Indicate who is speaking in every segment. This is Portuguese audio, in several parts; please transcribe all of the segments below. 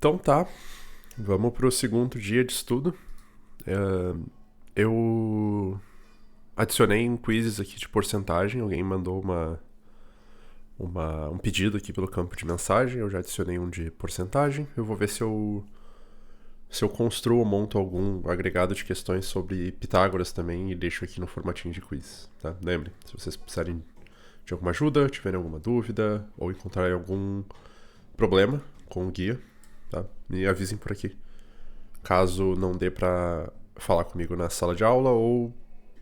Speaker 1: Então tá, vamos pro segundo dia de estudo. Eu adicionei um quizzes aqui de porcentagem. Alguém mandou um pedido aqui pelo campo de mensagem. Eu já adicionei um de porcentagem. Eu vou ver se eu construo ou monto algum agregado de questões sobre Pitágoras também e deixo aqui no formatinho de quiz, tá? Lembre, se vocês precisarem de alguma ajuda, tiverem alguma dúvida ou encontrarem algum problema com o guia, tá? Me avisem por aqui. Caso não dê pra falar comigo na sala de aula ou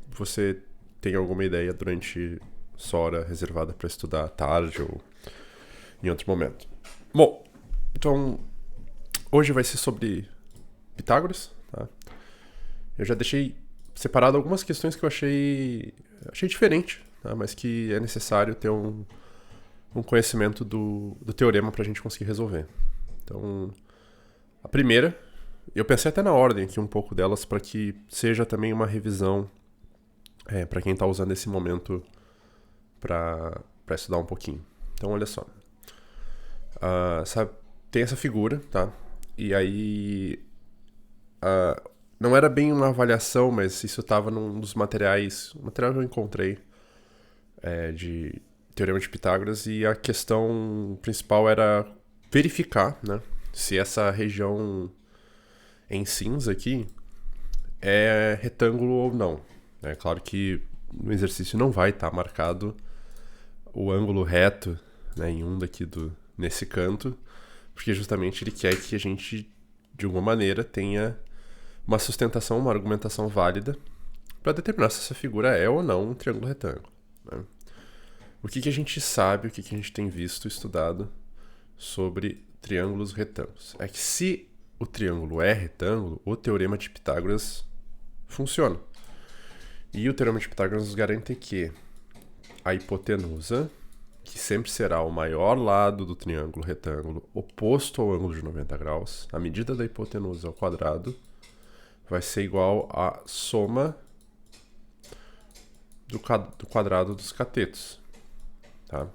Speaker 1: você tem alguma ideia durante sua hora reservada para estudar à tarde ou em outro momento. Bom, então hoje vai ser sobre Pitágoras, tá? Eu já deixei separado algumas questões que eu achei diferente, tá? Mas que é necessário ter um conhecimento do teorema para a gente conseguir resolver. Então, a primeira, eu pensei até na ordem aqui um pouco delas para que seja também uma revisão para quem está usando esse momento para estudar um pouquinho. Então, olha só. Tem essa figura, tá? E aí não era bem uma avaliação, mas isso estava num dos materiais, o material que eu encontrei de Teorema de Pitágoras, e a questão principal era verificar, né, se essa região em cinza aqui é retângulo ou não. É claro que no exercício não vai estar marcado o ângulo reto, né, em daqui nesse canto, porque justamente ele quer que a gente, de alguma maneira, tenha uma sustentação, uma argumentação válida para determinar se essa figura é ou não um triângulo retângulo, né? O que a gente sabe, o que a gente tem visto, estudado sobre triângulos retângulos? É que se o triângulo é retângulo, o teorema de Pitágoras funciona. E o teorema de Pitágoras nos garante que a hipotenusa, que sempre será o maior lado do triângulo retângulo oposto ao ângulo de 90 graus, a medida da hipotenusa ao quadrado vai ser igual à soma do quadrado dos catetos. Tá?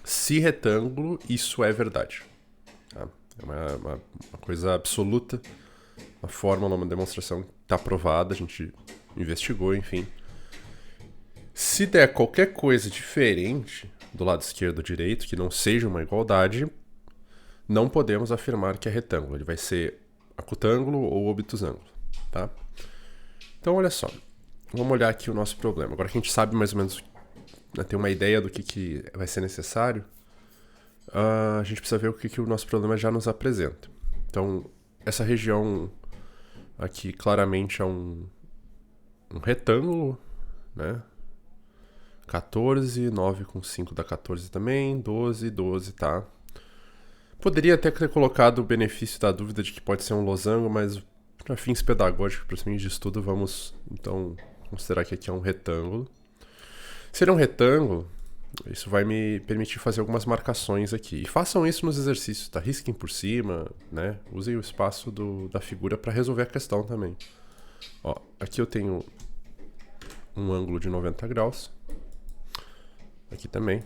Speaker 1: Se retângulo, isso é verdade. Tá? É uma coisa absoluta, uma fórmula, uma demonstração que está aprovada, a gente investigou, enfim. Se der qualquer coisa diferente do lado esquerdo ou direito, que não seja uma igualdade, não podemos afirmar que é retângulo. Ele vai ser acutângulo ou obtusângulo. Tá? Então, olha só. Vamos olhar aqui o nosso problema. Agora que a gente sabe mais ou menos, né, ter uma ideia do que vai ser necessário, a gente precisa ver o que o nosso problema já nos apresenta. Então, essa região aqui claramente é um retângulo, né? 14, 9 com 5 dá 14 também, 12, 12, tá? Poderia até ter colocado o benefício da dúvida de que pode ser um losango, mas para fins pedagógicos, para fins de estudo, vamos então considerar que aqui é um retângulo. Se ele é um retângulo, isso vai me permitir fazer algumas marcações aqui. E façam isso nos exercícios, tá? Risquem por cima, né? Usem o espaço da figura para resolver a questão também. Ó, aqui eu tenho um ângulo de 90 graus. Aqui também.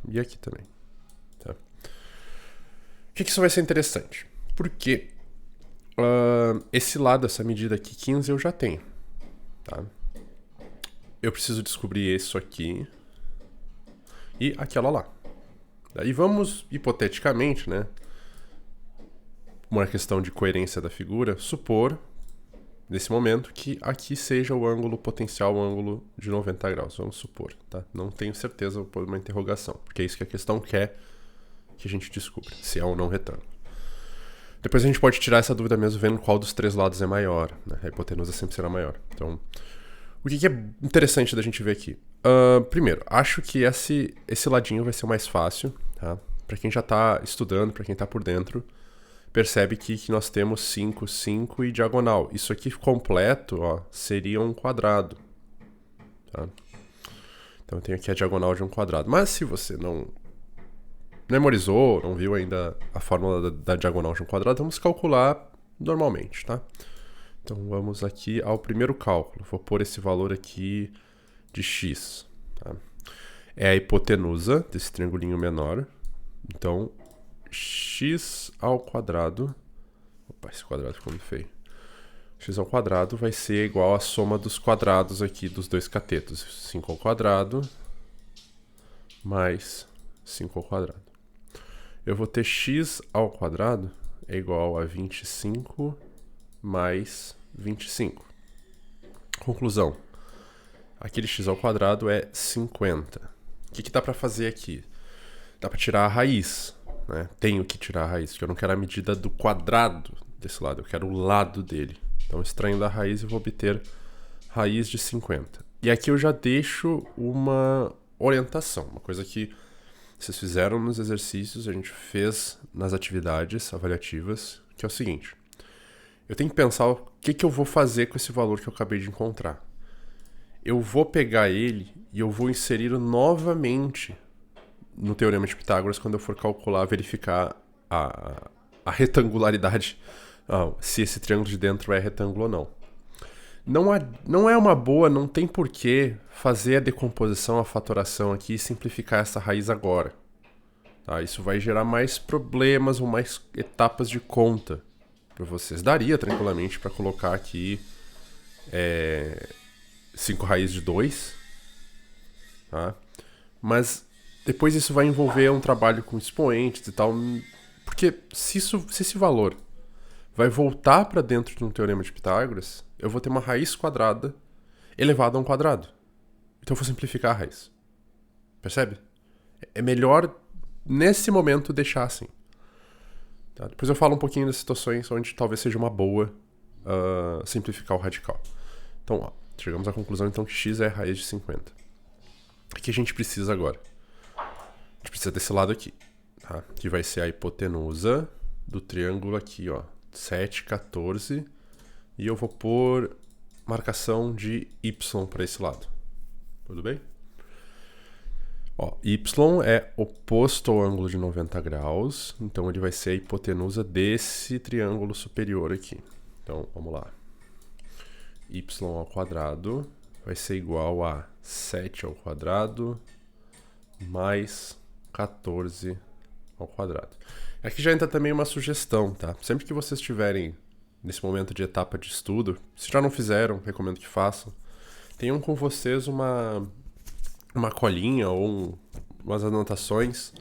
Speaker 1: E aqui também. Tá? Por que isso vai ser interessante? Porque esse lado, essa medida aqui, 15, eu já tenho. Tá? Eu preciso descobrir isso aqui e aquela lá. Daí vamos, hipoteticamente, né, uma questão de coerência da figura, supor, nesse momento, que aqui seja o ângulo potencial, o ângulo de 90 graus. Vamos supor, tá? Não tenho certeza, vou pôr uma interrogação, porque é isso que a questão quer que a gente descubra, se é ou não retângulo. Depois a gente pode tirar essa dúvida mesmo vendo qual dos três lados é maior, né? A hipotenusa sempre será maior. Então, o que é interessante da gente ver aqui? Primeiro, acho que esse ladinho vai ser mais fácil, tá? Para quem já está estudando, para quem está por dentro, percebe que nós temos 5, 5 e diagonal. Isso aqui completo, ó, seria um quadrado. Tá? Então eu tenho aqui a diagonal de um quadrado. Mas se você não memorizou, não viu ainda a fórmula da diagonal de um quadrado, vamos calcular normalmente, tá? Então vamos aqui ao primeiro cálculo. Vou pôr esse valor aqui de x. Tá? É a hipotenusa desse triangulinho menor. Então, x ao quadrado... Opa, esse quadrado ficou muito feio. X ao quadrado vai ser igual à soma dos quadrados aqui dos dois catetos. 5 ao quadrado mais 5 ao quadrado. Eu vou ter x ao quadrado é igual a 25 mais 25. Conclusão. Aquele x ao quadrado é 50. O que dá para fazer aqui? Dá para tirar a raiz, né? Tenho que tirar a raiz, porque eu não quero a medida do quadrado desse lado, eu quero o lado dele. Então, extraindo a raiz, eu vou obter raiz de 50. E aqui eu já deixo uma orientação, uma coisa que vocês fizeram nos exercícios, a gente fez nas atividades avaliativas, que é o seguinte. Eu tenho que pensar o que eu vou fazer com esse valor que eu acabei de encontrar. Eu vou pegar ele e eu vou inserir novamente no Teorema de Pitágoras quando eu for calcular, verificar a retangularidade, se esse triângulo de dentro é retângulo ou não. Não é uma boa, não tem porquê fazer a decomposição, a fatoração aqui e simplificar essa raiz agora. Tá? Isso vai gerar mais problemas ou mais etapas de conta para vocês. Daria tranquilamente para colocar aqui 5 raiz de 2, tá? Mas depois isso vai envolver um trabalho com expoentes e tal, porque se esse valor vai voltar para dentro de um teorema de Pitágoras, eu vou ter uma raiz quadrada elevada a um quadrado. Então eu vou simplificar a raiz. Percebe? É melhor, nesse momento, deixar assim. Tá? Depois eu falo um pouquinho das situações onde talvez seja uma boa simplificar o radical. Então, chegamos à conclusão então que x é a raiz de 50. O que a gente precisa agora? A gente precisa desse lado aqui, tá? Que vai ser a hipotenusa do triângulo aqui, ó. 7, 14. E eu vou pôr marcação de y para esse lado. Tudo bem? Ó, y é oposto ao ângulo de 90 graus. Então ele vai ser a hipotenusa desse triângulo superior aqui. Então, vamos lá. Y ao quadrado vai ser igual a 7 ao quadrado mais 14 ao quadrado. Aqui já entra também uma sugestão, tá? Sempre que vocês estiverem nesse momento de etapa de estudo, se já não fizeram, recomendo que façam, tenham com vocês uma colinha ou umas anotações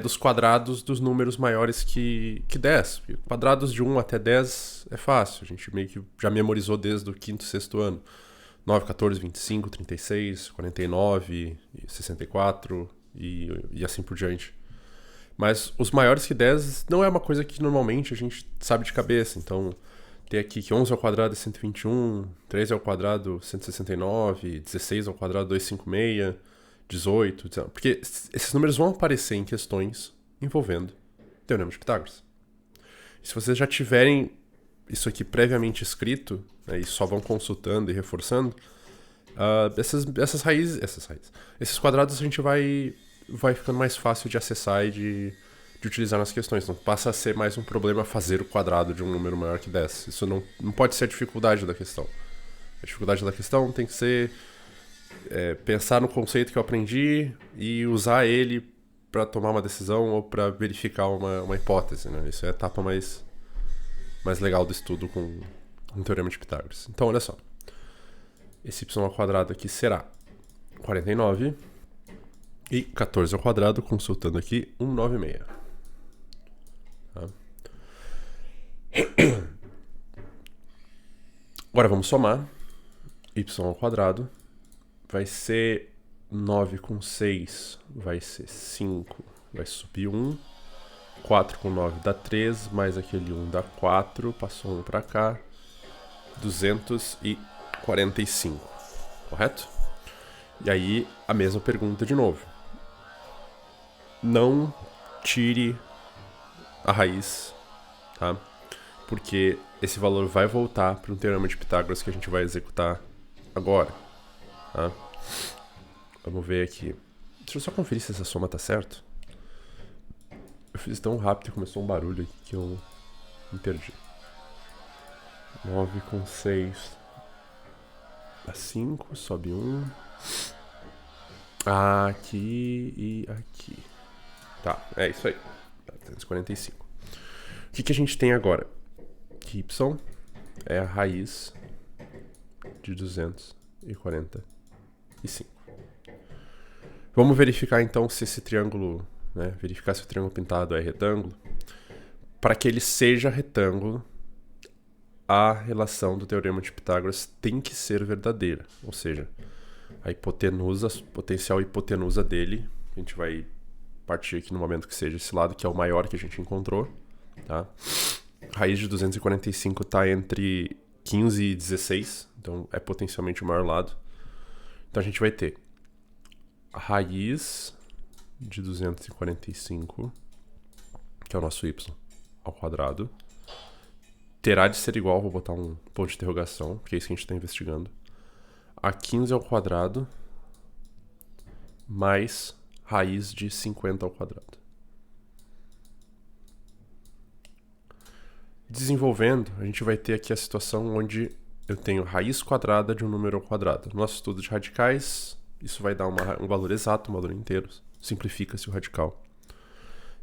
Speaker 1: dos quadrados dos números maiores que 10. Quadrados de 1 até 10 é fácil, a gente meio que já memorizou desde o 5º, 6º ano. 9, 14, 25, 36, 49, 64 e assim por diante. Mas os maiores que 10 não é uma coisa que normalmente a gente sabe de cabeça. Então, ter aqui que 11 ao quadrado é 121, 13 ao quadrado 169, 16 ao quadrado 256, 18, 19. Porque esses números vão aparecer em questões envolvendo Teorema de Pitágoras. E se vocês já tiverem isso aqui previamente escrito, né, e só vão consultando e reforçando, essas raízes, esses quadrados a gente vai ficando mais fácil de acessar e de utilizar nas questões. Não passa a ser mais um problema fazer o quadrado de um número maior que 10. Isso não pode ser a dificuldade da questão. A dificuldade da questão tem que ser pensar no conceito que eu aprendi e usar ele para tomar uma decisão ou para verificar uma hipótese. Né? Isso é a etapa mais legal do estudo com o Teorema de Pitágoras. Então, olha só. Esse y ao quadrado aqui será 49 e 14 ao quadrado, consultando aqui, 196. Tá? Agora vamos somar. Y ao quadrado vai ser 9 com 6, vai ser 5, vai subir 1. 4 com 9 dá 3, mais aquele 1 dá 4, passou 1 para cá, 245, correto? E aí, a mesma pergunta de novo. Não tire a raiz, tá? Porque esse valor vai voltar para um teorema de Pitágoras que a gente vai executar agora, tá? Vamos ver aqui. Deixa eu só conferir se essa soma tá certo. Eu fiz tão rápido e começou um barulho aqui que eu me perdi. 9 com 6 dá 5, sobe 1. Aqui e aqui. Tá, é isso aí. 245. O que a gente tem agora? Que y é a raiz de 245. Vamos verificar então se esse triângulo, né, verificar se o triângulo pintado é retângulo. Para que ele seja retângulo, a relação do teorema de Pitágoras tem que ser verdadeira. Ou seja, a hipotenusa, potencial hipotenusa dele, a gente vai partir aqui no momento que seja esse lado, que é o maior que a gente encontrou. Tá? A raiz de 245 está entre 15 e 16, então é potencialmente o maior lado. Então a gente vai ter a raiz de 245, que é o nosso y ao quadrado, terá de ser igual, vou botar um ponto de interrogação, porque é isso que a gente está investigando, a 15 ao quadrado mais raiz de 50 ao quadrado. Desenvolvendo, a gente vai ter aqui a situação onde eu tenho raiz quadrada de um número ao quadrado. No nosso estudo de radicais, isso vai dar um valor exato, um valor inteiro. Simplifica-se o radical.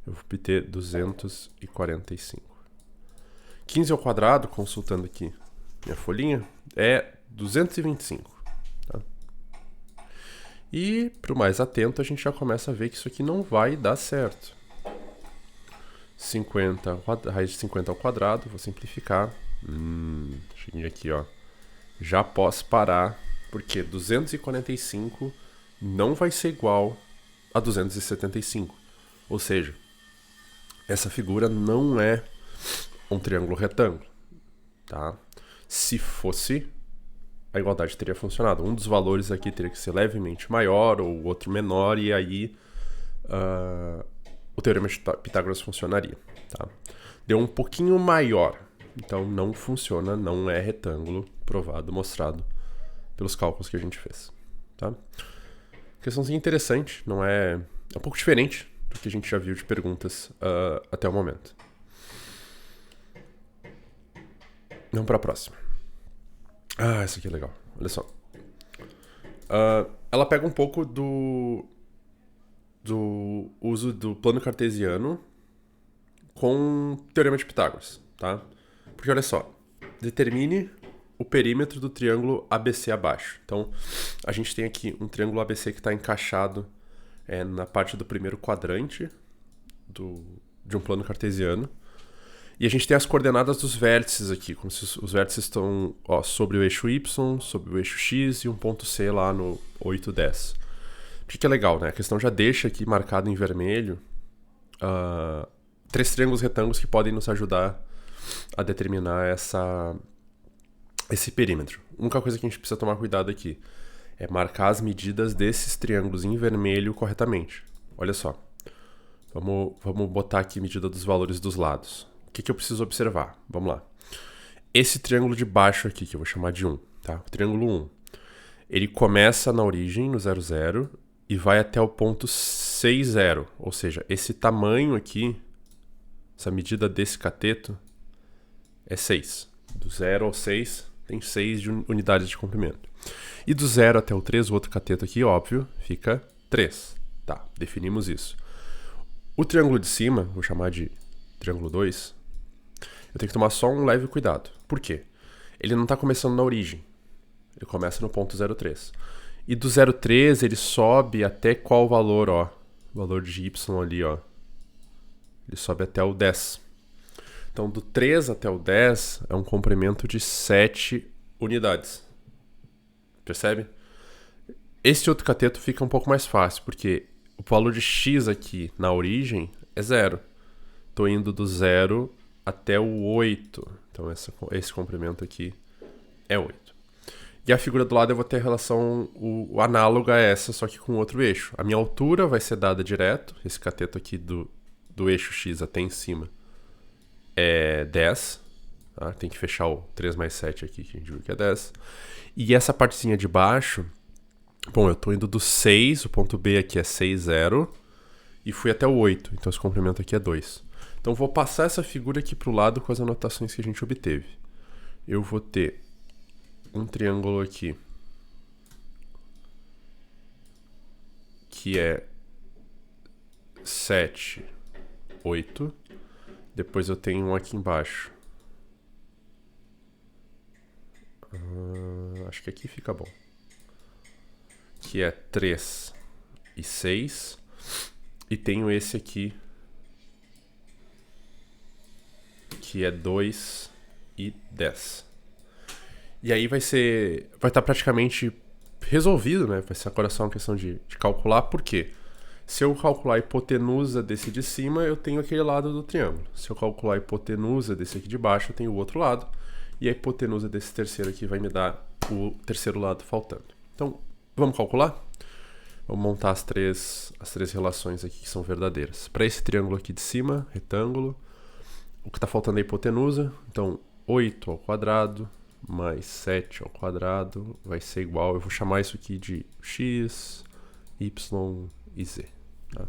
Speaker 1: Eu vou obter 245. 15 ao quadrado, consultando aqui minha folhinha, é 225. Tá? E, para o mais atento, a gente já começa a ver que isso aqui não vai dar certo. 50, raiz de 50 ao quadrado, vou simplificar. Cheguei aqui, ó. Já posso parar, porque 245 não vai ser igual a 275. Ou seja, essa figura não é um triângulo retângulo. Tá? Se fosse, a igualdade teria funcionado. Um dos valores aqui teria que ser levemente maior ou o outro menor, e aí o teorema de Pitágoras funcionaria. Tá? Deu um pouquinho maior, então não funciona, não é retângulo, provado, mostrado pelos cálculos que a gente fez. Tá? Questãozinha interessante, não é... É um pouco diferente do que a gente já viu de perguntas até o momento. Vamos para a próxima. Essa aqui é legal. Olha só. Ela pega um pouco do uso do plano cartesiano com o teorema de Pitágoras, tá? Porque olha só, determine o perímetro do triângulo ABC abaixo. Então, a gente tem aqui um triângulo ABC que está encaixado na parte do primeiro quadrante de um plano cartesiano. E a gente tem as coordenadas dos vértices aqui, como se os vértices estão sobre o eixo Y, sobre o eixo X e um ponto C lá no 8, 10. O que é legal, né? A questão já deixa aqui marcado em vermelho 3 triângulos retângulos que podem nos ajudar a determinar esse perímetro. A única coisa que a gente precisa tomar cuidado aqui é marcar as medidas desses triângulos em vermelho corretamente. Olha só. Vamos botar aqui a medida dos valores dos lados. O que eu preciso observar? Vamos lá. Esse triângulo de baixo aqui, que eu vou chamar de 1, tá? O triângulo 1. Ele começa na origem, no 0, 0, e vai até o ponto 6, 0. Ou seja, esse tamanho aqui, essa medida desse cateto, é 6. Do 0 ao 6, tem 6 unidades de comprimento. E do 0 até o 3, o outro cateto aqui, óbvio, fica 3. Tá, definimos isso. O triângulo de cima, vou chamar de triângulo 2, eu tenho que tomar só um leve cuidado. Por quê? Ele não está começando na origem. Ele começa no ponto 0,3. E do 0,3 ele sobe até qual valor, ó? O valor de y ali, ó. Ele sobe até o 10. Então, do 3 até o 10 é um comprimento de 7 unidades. Percebe? Esse outro cateto fica um pouco mais fácil, porque o valor de x aqui na origem é 0. Estou indo do 0 até o 8. Então, esse comprimento aqui é 8. E a figura do lado eu vou ter a relação análoga a essa, só que com outro eixo. A minha altura vai ser dada direto. Esse cateto aqui do eixo x até em cima é 10. Tá? Tem que fechar o 3 mais 7 aqui, que a gente viu que é 10. E essa partezinha de baixo, bom, eu estou indo do 6, o ponto B aqui é 6, 0, e fui até o 8. Então esse comprimento aqui é 2. Então vou passar essa figura aqui para o lado com as anotações que a gente obteve. Eu vou ter um triângulo aqui que é 7, 8. Depois eu tenho um aqui embaixo. Acho que aqui fica bom. Que é 3 e 6. E tenho esse aqui, que é 2 e 10. E aí vai estar praticamente resolvido, né? Vai ser agora só uma questão de calcular. Por quê? Se eu calcular a hipotenusa desse de cima, eu tenho aquele lado do triângulo. Se eu calcular a hipotenusa desse aqui de baixo, eu tenho o outro lado. E a hipotenusa desse terceiro aqui vai me dar o terceiro lado faltando. Então, vamos calcular? Vamos montar as três relações aqui que são verdadeiras. Para esse triângulo aqui de cima, retângulo, o que está faltando é a hipotenusa. Então, 8 ao quadrado mais 7 ao quadrado vai ser igual... Eu vou chamar isso aqui de x, y e z. Tá?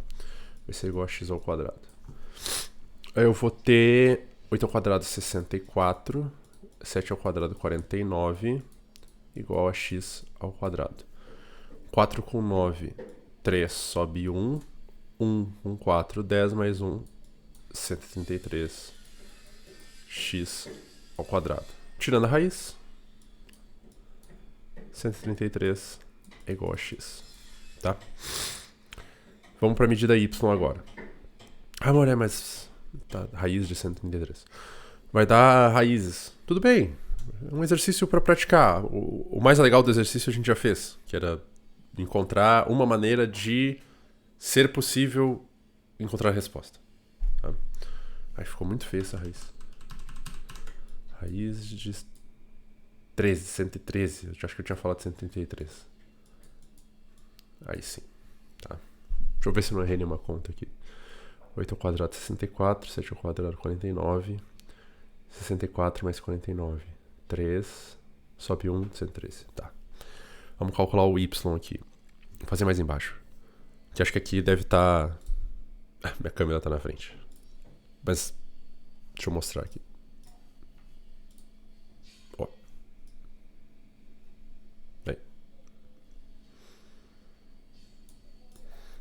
Speaker 1: Vai ser igual a x ao quadrado. Aí eu vou ter 8 ao quadrado 64, 7 ao quadrado 49, igual a x ao quadrado. 4 com 9, 3 sobe 1. 1 com 4, 10 mais 1, 133 x ao quadrado. Tirando a raiz, 133 é igual a x. Tá? Vamos para a medida y agora. Amor, mas tá, raiz de 133. Vai dar raízes. Tudo bem. É um exercício para praticar. O mais legal do exercício a gente já fez, que era encontrar uma maneira de ser possível encontrar a resposta. Tá? Aí ficou muito feia essa raiz. Raiz de 13, 113. Eu acho que eu tinha falado 133. Aí sim. Tá? Deixa eu ver se não errei nenhuma conta aqui. 8 ao quadrado 64, 7 ao quadrado 49, 64 mais 49, 3, sobe 1, 113. Tá. Vamos calcular o y aqui. Vou fazer mais embaixo. Que acho que aqui deve estar... minha câmera está na frente. Mas deixa eu mostrar aqui. Ó. Aí.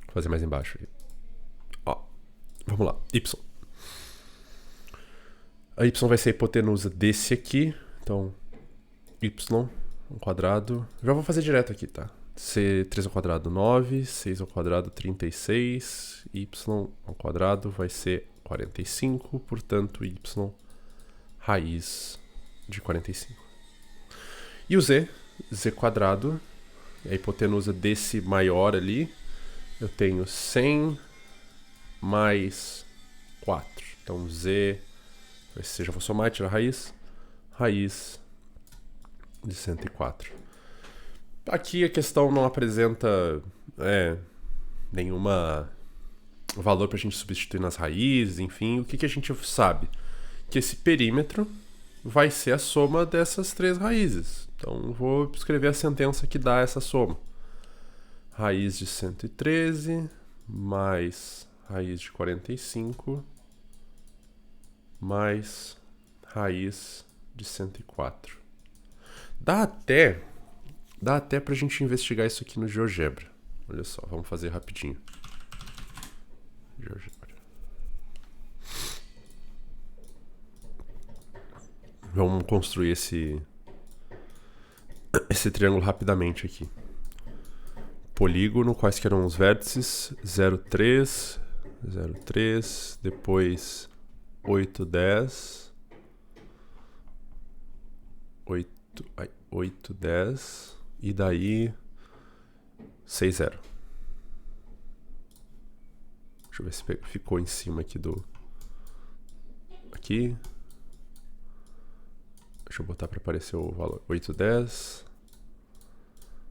Speaker 1: Vou fazer mais embaixo aqui. Ó. Vamos lá. Y. A y vai ser a hipotenusa desse aqui. Então, y ao quadrado. Já vou fazer direto aqui, tá? 3 ao quadrado 9, 6 ao quadrado 36, y ao quadrado vai ser 45, portanto y raiz de 45. E o z quadrado, a hipotenusa desse maior ali, eu tenho 100 mais 4. Então z, já vou somar, tirar a raiz de 104. Aqui a questão não apresenta nenhuma valor para a gente substituir nas raízes, enfim. O que a gente sabe? Que esse perímetro vai ser a soma dessas três raízes. Então vou escrever a sentença que dá essa soma. Raiz de 113 mais raiz de 45 mais raiz de 104. Dá até pra gente investigar isso aqui no GeoGebra. Olha só, vamos fazer rapidinho. GeoGebra. Vamos construir esse triângulo rapidamente aqui. Polígono, quais que eram os vértices? 0,3, 0,3, depois 8, 10, 8, 10, e daí 6, 0. Deixa eu ver se ficou em cima aqui do... Aqui. Deixa eu botar para aparecer o valor. 8, 10,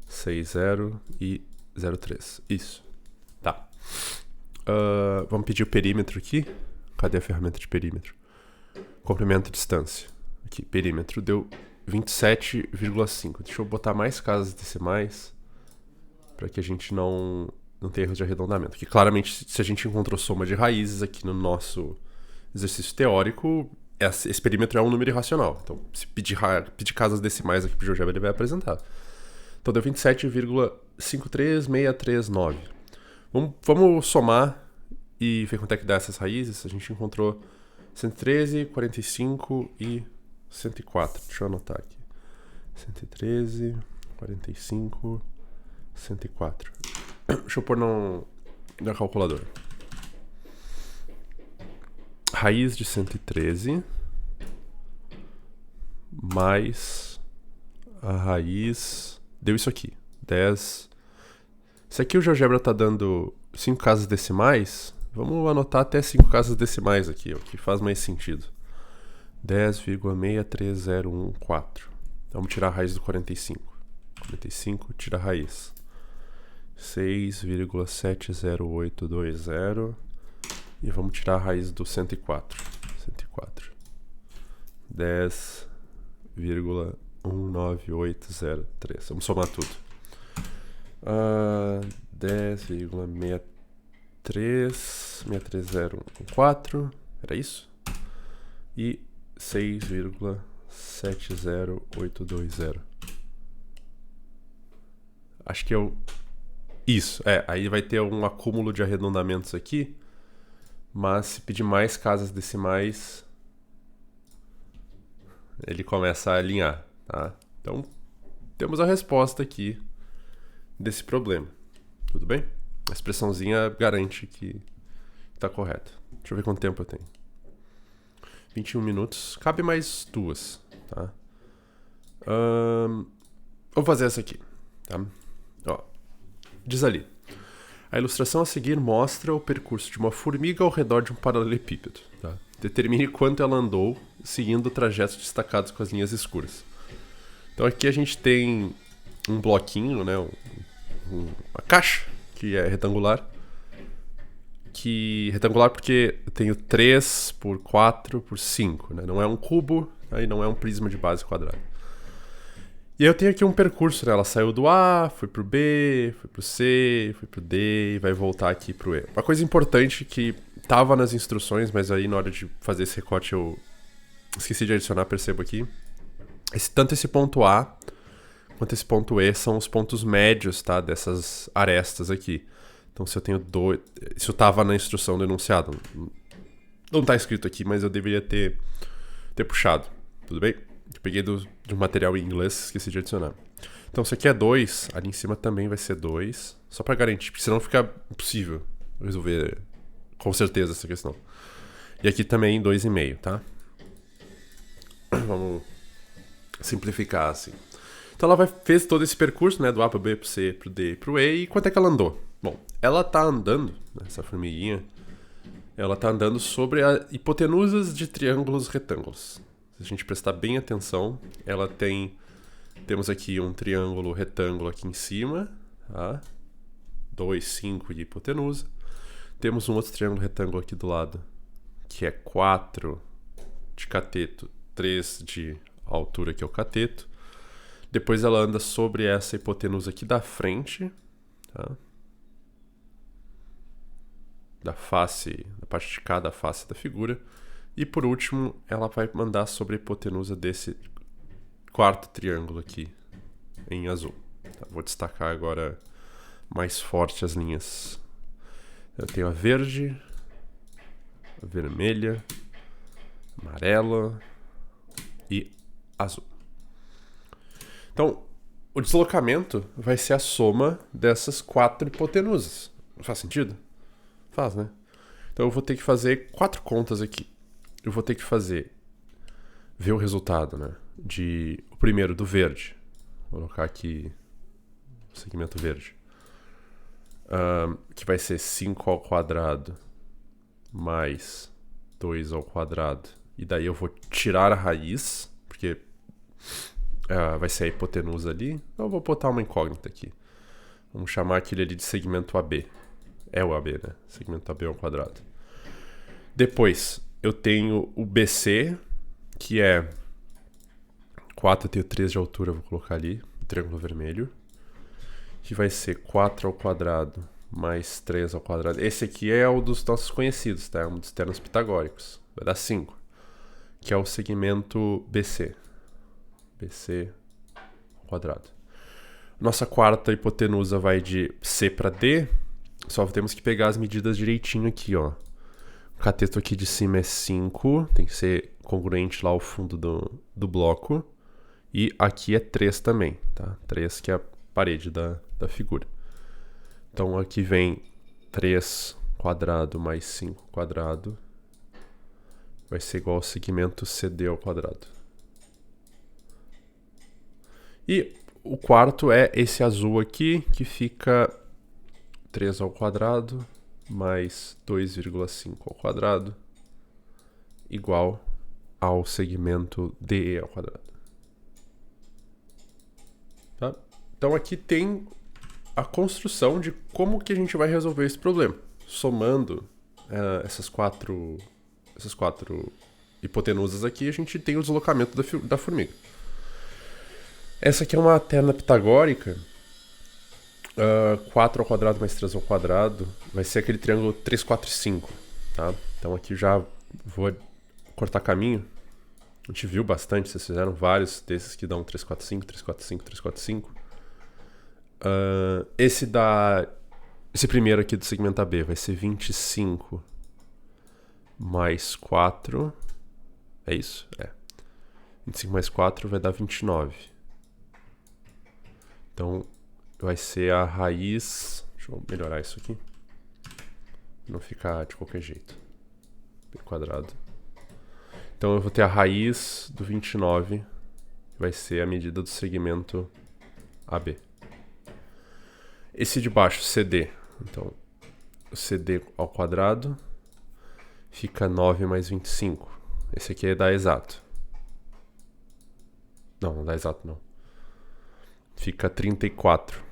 Speaker 1: 6, 0 e 0,3. Isso. Tá. Vamos pedir o perímetro aqui. Cadê a ferramenta de perímetro? Comprimento e distância. Aqui, perímetro deu 27,5. Deixa eu botar mais casas decimais para que a gente não tenha erros de arredondamento. Que claramente, se a gente encontrou soma de raízes aqui no nosso exercício teórico, esse perímetro é um número irracional. Então, se pedir casas decimais aqui para o GeoGebra, ele vai apresentar. Então, deu 27,53639. Vamos somar e ver quanto é que dá essas raízes. A gente encontrou 113, 45 e 104. Deixa eu anotar aqui. 113, 45, 104. Deixa eu pôr na calculadora. Raiz de 113 mais a raiz... Deu isso aqui. 10. Se aqui o GeoGebra tá dando 5 casas decimais, vamos anotar até 5 casas decimais aqui, o que faz mais sentido. 10,63014. Vamos tirar a raiz do 45. 45, tira a raiz. 6,70820. E vamos tirar a raiz do 104. 104. 10,19803. Vamos somar tudo. 10,63014. Era isso? E 6,70820. Acho que eu... Isso, aí vai ter um acúmulo de arredondamentos aqui, mas se pedir mais casas decimais, ele começa a alinhar, tá? Então, temos a resposta aqui desse problema, tudo bem? A expressãozinha garante que está correta. Deixa eu ver quanto tempo eu tenho. 21 minutos, cabe mais 2, tá? Vou fazer essa aqui, tá? Ó, diz ali: a ilustração a seguir mostra o percurso de uma formiga ao redor de um paralelepípedo. Tá? Determine quanto ela andou seguindo trajetos destacados com as linhas escuras. Então aqui a gente tem um bloquinho, né, uma caixa que é retangular. Retangular porque eu tenho 3 por 4 por 5. Né? Não é um cubo, aí não é um prisma de base quadrada. E aí eu tenho aqui um percurso, né? Ela saiu do A, foi pro B, foi pro C, foi pro D e vai voltar aqui pro E. Uma coisa importante que tava nas instruções, mas aí na hora de fazer esse recorte eu esqueci de adicionar, percebo aqui. Tanto esse ponto A quanto esse ponto E são os pontos médios, tá? Dessas arestas aqui. Então se eu tenho dois... Isso tava na instrução do enunciado. Não tá escrito aqui, mas eu deveria ter puxado. Tudo bem? Eu peguei de um material em inglês, esqueci de adicionar. Então, se aqui é 2, ali em cima também vai ser 2. Só pra garantir, porque senão fica impossível resolver com certeza essa questão. E aqui também 2,5, tá? Vamos simplificar assim. Então ela fez todo esse percurso, né? Do A pro B, pro C, pro D, pro E. E quanto é que ela andou? Bom, ela tá andando, essa formiguinha, ela tá andando sobre as hipotenusas de triângulos retângulos. Se a gente prestar bem atenção, ela temos aqui um triângulo retângulo aqui em cima, tá? 2, 5 de hipotenusa. Temos um outro triângulo retângulo aqui do lado, que é 4 de cateto, 3 de altura, que é o cateto. Depois ela anda sobre essa hipotenusa aqui da frente, tá? Da parte de cada face da figura. E por último, ela vai andar sobre a hipotenusa desse quarto triângulo aqui, em azul. Tá, vou destacar agora mais forte as linhas. Eu tenho a verde, a vermelha, amarela e azul. Então, o deslocamento vai ser a soma dessas 4 hipotenusas. Faz sentido? Faz, né? Então eu vou ter que fazer 4 contas aqui. Eu vou ter que ver o resultado, né? O primeiro, do verde. Vou colocar aqui o segmento verde. Que vai ser 5 ao quadrado mais 2 ao quadrado. E daí eu vou tirar a raiz, porque vai ser a hipotenusa ali. Então eu vou botar uma incógnita aqui. Vamos chamar aquele ali de segmento AB. É o AB, né? Segmento AB ao quadrado. Depois, eu tenho o BC, que é 4, eu tenho 3 de altura, vou colocar ali, o triângulo vermelho. Que vai ser 4 ao quadrado mais 3 ao quadrado. Esse aqui é o dos nossos conhecidos, tá? É um dos termos pitagóricos. Vai dar 5. Que é o segmento BC. BC ao quadrado. Nossa quarta hipotenusa vai de C para D. Só temos que pegar as medidas direitinho aqui, ó. O cateto aqui de cima é 5, tem que ser congruente lá ao fundo do bloco. E aqui é 3 também, tá? 3 que é a parede da figura. Então aqui vem 3 quadrado mais 5 quadrado. Vai ser igual ao segmento CD ao quadrado. E o quarto é esse azul aqui, que fica 3 ao quadrado mais 2,5 ao quadrado igual ao segmento DE ao quadrado. Tá? Então aqui tem a construção de como que a gente vai resolver esse problema. Somando essas quatro hipotenusas aqui, a gente tem o deslocamento da formiga. Essa aqui é uma terna pitagórica. 4 ao quadrado mais 3 ao quadrado vai ser aquele triângulo 3, 4 e 5. Tá? Então aqui já vou cortar caminho. A gente viu bastante, vocês fizeram vários desses que dão 3, 4, 5, 3, 4, 5, 3, 4, 5. Esse primeiro aqui do segmento AB vai ser 25 mais 4. É isso? É. 25 mais 4 vai dar 29. Então vai ser a raiz. Deixa eu melhorar isso aqui. Não ficar de qualquer jeito. B quadrado. Então eu vou ter a raiz do 29. Vai ser a medida do segmento AB. Esse de baixo, CD. Então, o CD ao quadrado fica 9 mais 25. Esse aqui é da exato. Não dá exato não. Fica 34.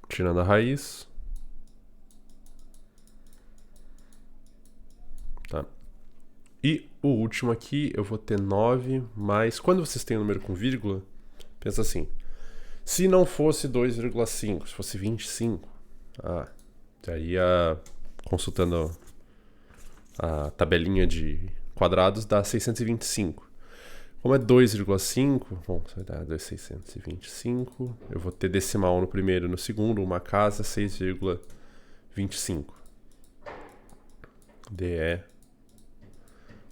Speaker 1: Tirando a raiz. Tá. E o último aqui, eu vou ter 9 mais... Quando vocês têm um número com vírgula, pensa assim. Se não fosse 2,5, se fosse 25, estaria consultando a tabelinha de quadrados, dá 625. Como é 2,5, bom, vai dar 2,625. Eu vou ter decimal no primeiro e no segundo, uma casa, 6,25. DE.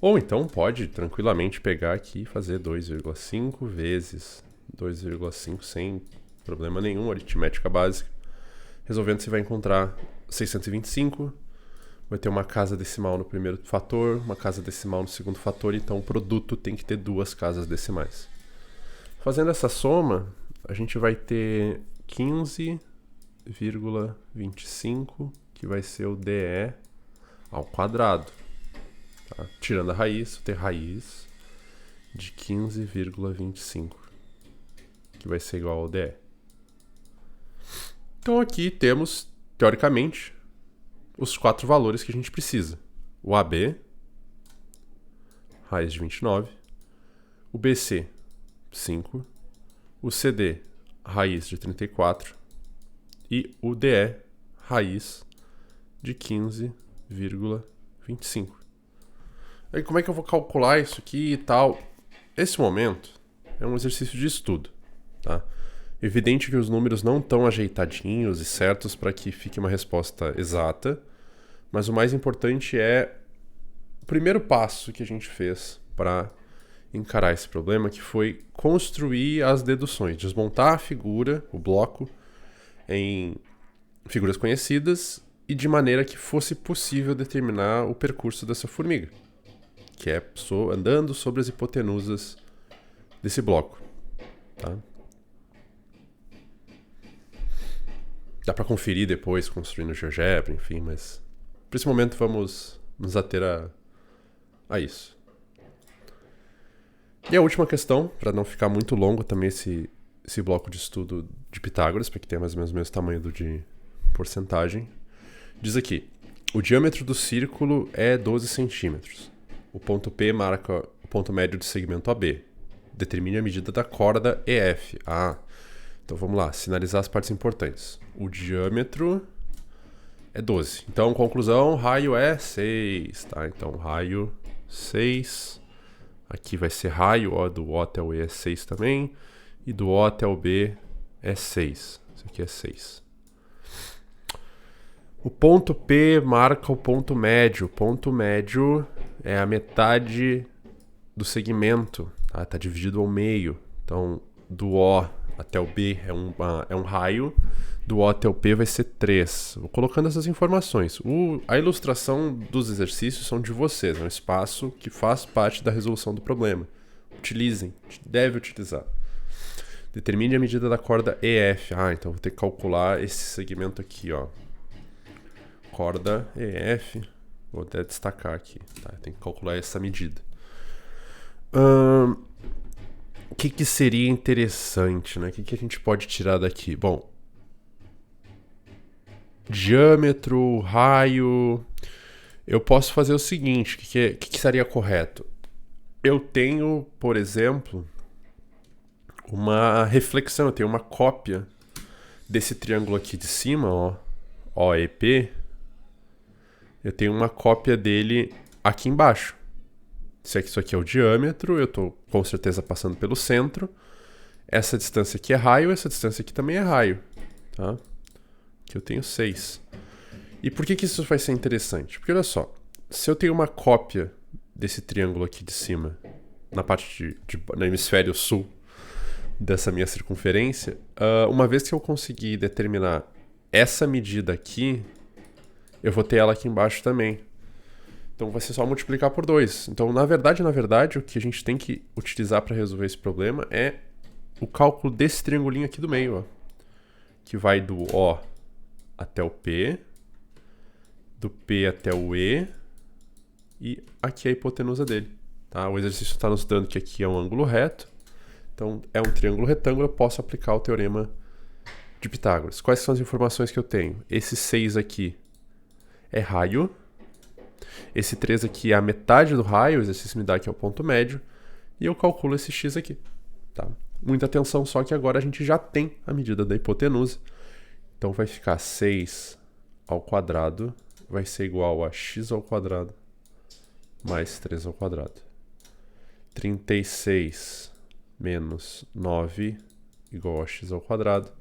Speaker 1: Ou então pode tranquilamente pegar aqui e fazer 2,5 vezes 2,5 sem problema nenhum, aritmética básica. Resolvendo, você vai encontrar 625. Vai ter uma casa decimal no primeiro fator, uma casa decimal no segundo fator, então o produto tem que ter duas casas decimais. Fazendo essa soma, a gente vai ter 15,25, que vai ser o DE ao quadrado. Tá? Tirando a raiz, vou ter raiz de 15,25, que vai ser igual ao DE. Então aqui temos, teoricamente, os 4 valores que a gente precisa. O AB, raiz de 29, o BC, 5, o CD, raiz de 34 e o DE, raiz de 15,25. Aí como é que eu vou calcular isso aqui e tal? Esse momento é um exercício de estudo, tá? Evidente que os números não estão ajeitadinhos e certos para que fique uma resposta exata, mas o mais importante é o primeiro passo que a gente fez para encarar esse problema, que foi construir as deduções, desmontar a figura, o bloco, em figuras conhecidas e de maneira que fosse possível determinar o percurso dessa formiga, que é andando sobre as hipotenusas desse bloco. Tá? Dá para conferir depois, construindo GeoGebra, enfim, mas por esse momento vamos nos ater a isso. E a última questão, para não ficar muito longo também esse bloco de estudo de Pitágoras, para que tenha mais ou menos o mesmo tamanho do de porcentagem, diz aqui, o diâmetro do círculo é 12 centímetros. O ponto P marca o ponto médio do segmento AB. Determine a medida da corda EF. Então vamos lá, sinalizar as partes importantes. O diâmetro é 12. Então, conclusão, raio é 6, tá? Então, raio 6. Aqui vai ser raio, do O até o E é 6 também. E do O até o B é 6. Isso aqui é 6. O ponto P marca o ponto médio. O ponto médio é a metade do segmento. Tá? Tá dividido ao meio. Então, do O até o B é um raio. Do O até o P vai ser 3. Vou colocando essas informações. A ilustração dos exercícios são de vocês. É um espaço que faz parte da resolução do problema. Utilizem. Deve utilizar. Determine a medida da corda EF. Então vou ter que calcular esse segmento aqui, ó. Corda EF. Vou até destacar aqui. Tá? Tem que calcular essa medida. O que seria interessante, né? O que a gente pode tirar daqui? Bom, diâmetro, raio. Eu posso fazer o seguinte: o que seria correto? Eu tenho, por exemplo, uma reflexão, eu tenho uma cópia desse triângulo aqui de cima, ó, OEP. Eu tenho uma cópia dele aqui embaixo. Se isso aqui é o diâmetro, eu estou com certeza passando pelo centro. Essa distância aqui é raio, essa distância aqui também é raio. Tá? Aqui eu tenho 6. E por que isso vai ser interessante? Porque olha só, se eu tenho uma cópia desse triângulo aqui de cima, na parte no hemisfério sul dessa minha circunferência, uma vez que eu conseguir determinar essa medida aqui, eu vou ter ela aqui embaixo também. Então vai ser só multiplicar por 2. Então, na verdade, o que a gente tem que utilizar para resolver esse problema é o cálculo desse triangulinho aqui do meio, ó, que vai do O até o P, do P até o E, e aqui é a hipotenusa dele. Tá? O exercício está nos dando que aqui é um ângulo reto. Então, é um triângulo retângulo, eu posso aplicar o teorema de Pitágoras. Quais são as informações que eu tenho? Esse 6 aqui é raio. Esse 3 aqui é a metade do raio, o exercício me dá que é o ponto médio. E eu calculo esse x aqui. Tá? Muita atenção, só que agora a gente já tem a medida da hipotenusa. Então, vai ficar 6 ao quadrado vai ser igual a x ao quadrado mais 3 ao quadrado. 36 menos 9 igual a x ao quadrado.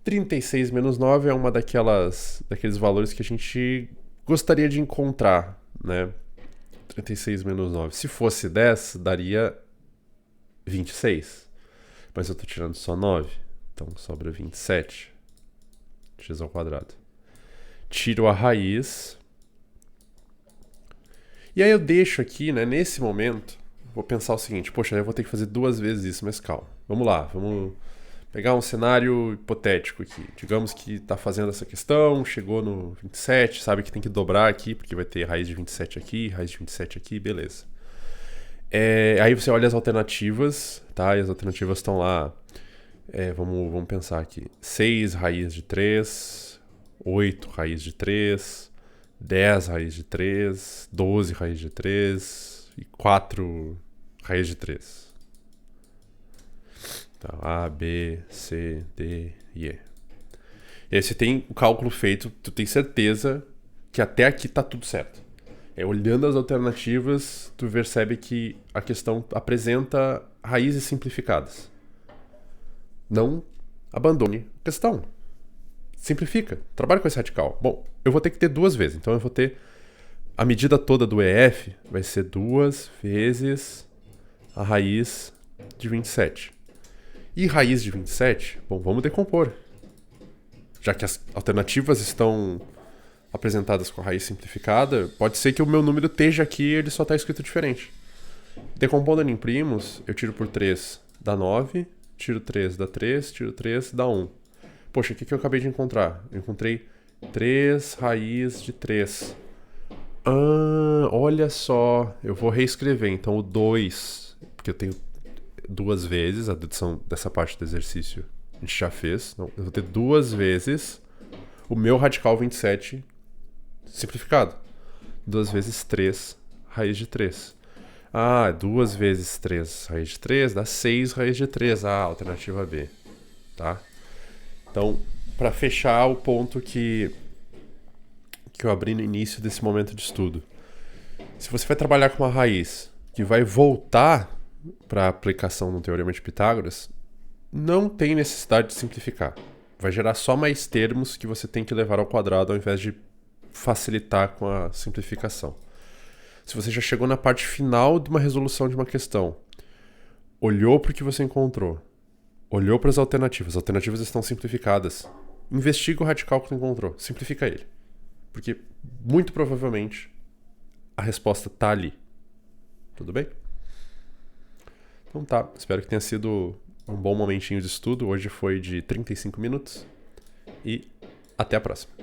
Speaker 1: 36 menos 9 é uma daqueles valores que a gente gostaria de encontrar, né? 36 menos 9. Se fosse 10, daria 26. Mas eu estou tirando só 9. Então sobra 27. X ao quadrado. Tiro a raiz. E aí eu deixo aqui, né? Nesse momento, vou pensar o seguinte. Poxa, eu vou ter que fazer 2 vezes isso, mas calma. Vamos lá, vamos pegar um cenário hipotético aqui. Digamos que está fazendo essa questão, chegou no 27, sabe que tem que dobrar aqui, porque vai ter raiz de 27 aqui, raiz de 27 aqui, beleza. Aí você olha as alternativas, tá? E as alternativas estão lá. Vamos pensar aqui. 6 raiz de 3, 8 raiz de 3, 10 raiz de 3, 12 raiz de 3 e 4 raiz de 3. Então, A, B, C, D e E. E aí você tem o cálculo feito, tu tem certeza que até aqui tá tudo certo. Olhando as alternativas, tu percebe que a questão apresenta raízes simplificadas. Não abandone a questão. Simplifica. Trabalha com esse radical. Bom, eu vou ter que ter 2 vezes. Então eu vou ter a medida toda do EF vai ser 2 vezes a raiz de 27. E raiz de 27, bom, vamos decompor. Já que as alternativas estão apresentadas com a raiz simplificada, pode ser que o meu número esteja aqui e ele só está escrito diferente. Decompondo em primos, eu tiro por 3, dá 9, tiro 3, dá 3, tiro 3, dá 1. Poxa, o que eu acabei de encontrar? Eu encontrei 3 raiz de 3. Olha só, eu vou reescrever. Então o 2, porque eu tenho 2 vezes, a dedução dessa parte do exercício a gente já fez. Então, eu vou ter 2 vezes o meu radical 27 simplificado. 2 vezes 3 raiz de 3. 2 vezes 3 raiz de 3 dá 6 raiz de 3. Alternativa B. Tá? Então, para fechar o ponto que eu abri no início desse momento de estudo. Se você vai trabalhar com uma raiz que vai voltar para a aplicação no Teorema de Pitágoras, não tem necessidade de simplificar. Vai gerar só mais termos que você tem que levar ao quadrado ao invés de facilitar com a simplificação. Se você já chegou na parte final de uma resolução de uma questão, olhou para o que você encontrou, olhou para as alternativas estão simplificadas, investiga o radical que você encontrou, simplifica ele. Porque, muito provavelmente, a resposta tá ali. Tudo bem? Então tá, espero que tenha sido um bom momentinho de estudo. Hoje foi de 35 minutos. E até a próxima.